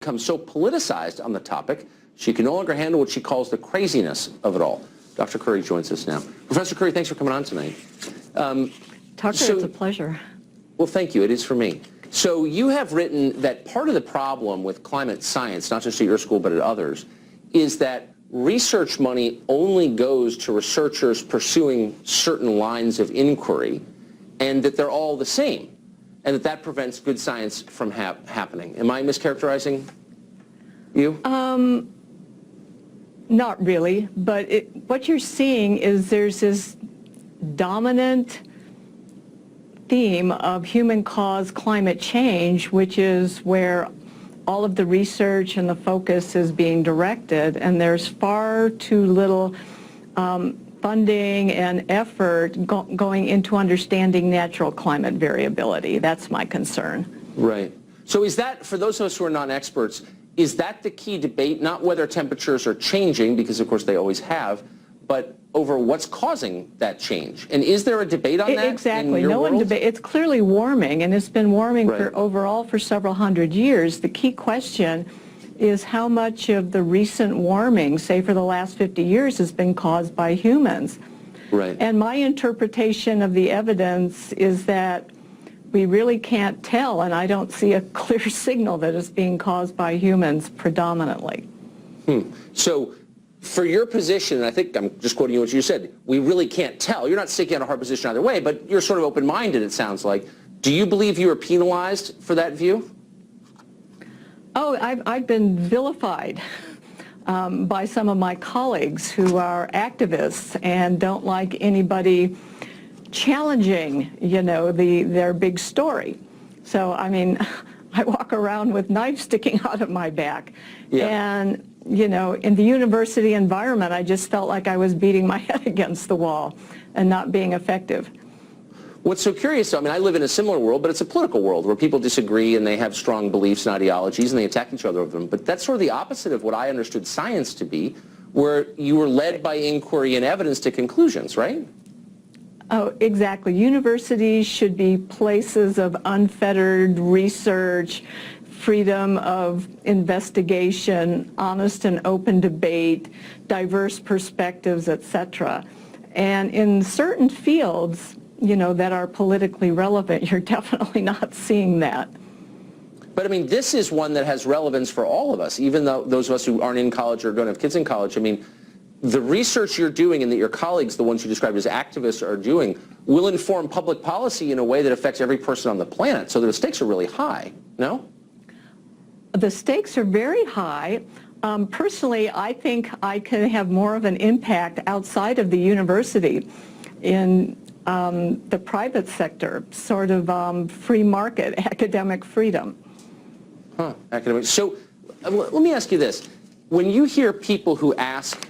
become so politicized on the topic, she can no longer handle what she calls the craziness of it all. Dr. Curry joins us now. Professor Curry, thanks for coming on tonight. Tucker, it's a pleasure. Well, thank you. It is for me. So you have written that part of the problem with climate science, not just at your school but at others, is that research money only goes to researchers pursuing certain lines of inquiry, and that they're all the same, and that prevents good science from happening. Am I mischaracterizing you? Not really, but what you're seeing is there's this dominant theme of human-caused climate change, which is where all of the research and the focus is being directed, and there's far too little funding and effort going into understanding natural climate variability. That's my concern. Right. So is that, for those of us who are non-experts, is that the key debate, not whether temperatures are changing, because of course they always have, but over what's causing that change? And is there a debate on that? Exactly. No one debate. It's clearly warming, and it's been warming Right. for overall for several hundred years. The key question is how much of the recent warming, say for the last 50 years, has been caused by humans. Right. And my interpretation of the evidence is that we really can't tell, and I don't see a clear signal that it's being caused by humans predominantly. So for your position, and I think I'm just quoting you what you said, we really can't tell. You're not sticking on a hard position either way, but you're sort of open-minded, it sounds like. Do you believe you were penalized for that view? Oh, I've been vilified by some of my colleagues who are activists and don't like anybody challenging, you know, their big story. So, I mean, I walk around with knives sticking out of my back. Yeah. And, you know, in the university environment, I just felt like I was beating my head against the wall and not being effective. What's so curious, I mean, I live in a similar world, but it's a political world where people disagree and they have strong beliefs and ideologies and they attack each other over them. But that's sort of the opposite of what I understood science to be, where you were led by inquiry and evidence to conclusions, right? Oh, exactly. Universities should be places of unfettered research, freedom of investigation, honest and open debate, diverse perspectives, etc. And in certain fields, you know, that are politically relevant, you're definitely not seeing that. But I mean, this is one that has relevance for all of us, even though those of us who aren't in college or don't have kids in college. I mean, the research you're doing and that your colleagues, the ones you described as activists, are doing will inform public policy in a way that affects every person on the planet. So the stakes are really high, no? The stakes are very high. Personally, I think I can have more of an impact outside of the university in the private sector, sort of free market, academic freedom. Academic. So let me ask you this. When you hear people who ask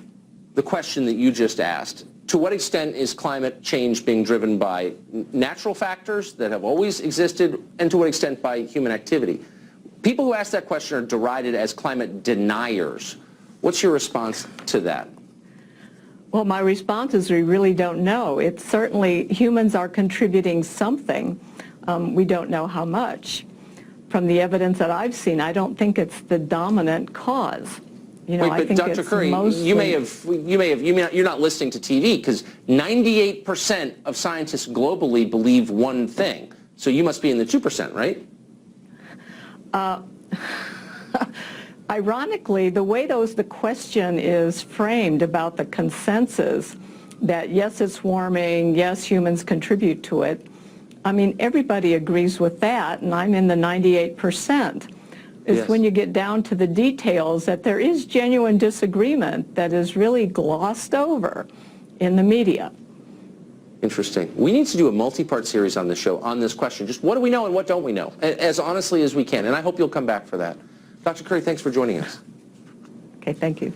the question that you just asked, to what extent is climate change being driven by natural factors that have always existed, and to what extent by human activity? People who ask that question are derided as climate deniers. What's your response to that? Well, my response is we really don't know. It's certainly humans are contributing something. We don't know how much. From the evidence that I've seen, I don't think it's the dominant cause. You know, Wait, but Dr. Curry, you're not listening to TV, because 98% of scientists globally believe one thing. So you must be in the 2%, right? Ironically, the way the question is framed about the consensus that yes, it's warming, yes, humans contribute to it, I mean, everybody agrees with that, and I'm in the 98%. It's when you get down to the details that there is genuine disagreement that is really glossed over in the media. Interesting. We need to do a multi-part series on this show on this question. Just what do we know and what don't we know, as honestly as we can. And I hope you'll come back for that. Dr. Curry, thanks for joining us. Okay, thank you.